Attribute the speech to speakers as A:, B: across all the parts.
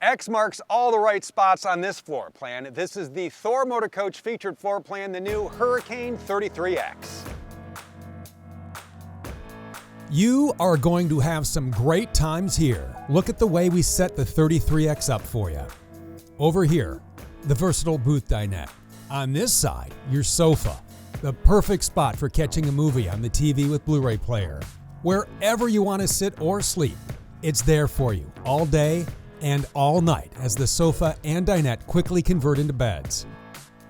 A: X marks all the right spots on this floor plan. This is the Thor Motor Coach featured floor plan, the new Hurricane 33X.
B: You are going to have some great times here. Look at the way we set the 33X up for you. Over here, the versatile booth dinette. On this side, your sofa. The perfect spot for catching a movie on the TV with Blu-ray player. Wherever you want to sit or sleep, it's there for you all day and all night as the sofa and dinette quickly convert into beds.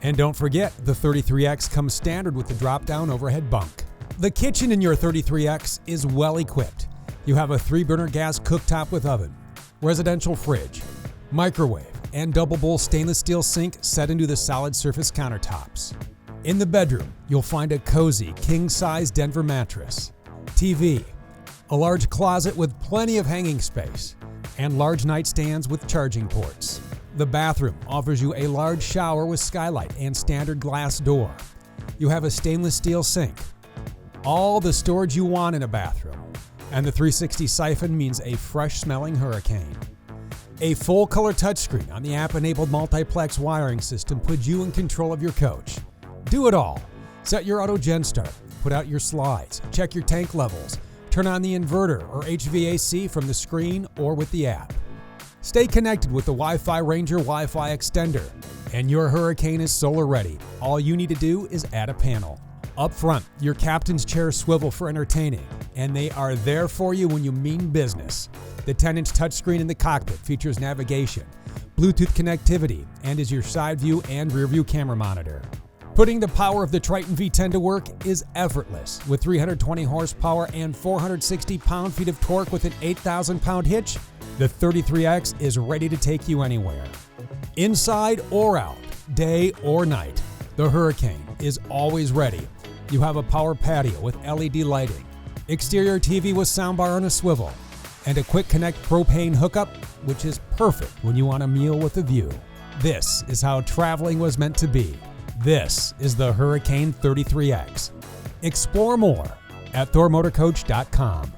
B: And don't forget, the 33X comes standard with the drop-down overhead bunk. The kitchen in your 33X is well equipped. You have a 3-burner gas cooktop with oven, residential fridge, microwave, and double bowl stainless steel sink set into the solid surface countertops. In the bedroom, you'll find a cozy king-size Denver mattress, TV, a large closet with plenty of hanging space, and large nightstands with charging ports. The bathroom offers you a large shower with skylight and standard glass door. You have a stainless steel sink, all the storage you want in a bathroom, and the 360 siphon means a fresh-smelling Hurricane. A full-color touchscreen on the app-enabled multiplex wiring system puts you in control of your coach. Do it all. Set your auto gen start, put out your slides, check your tank levels, turn on the inverter or HVAC from the screen or with the app. Stay connected with the Wi-Fi Ranger Wi-Fi extender, and your Hurricane is solar ready. All you need to do is add a panel. Up front, your captain's chairs swivel for entertaining, and they are there for you when you mean business. The 10-inch touchscreen in the cockpit features navigation, Bluetooth connectivity, and is your side view and rear view camera monitor. Putting the power of the Triton V10 to work is effortless. With 320 horsepower and 460 pound-feet of torque with an 8,000-pound hitch, the 33X is ready to take you anywhere. Inside or out, day or night, the Hurricane is always ready. You have a power patio with LED lighting, exterior TV with soundbar on a swivel, and a quick connect propane hookup, which is perfect when you want a meal with a view. This is how traveling was meant to be. This is the Hurricane 33X. Explore more at thormotorcoach.com.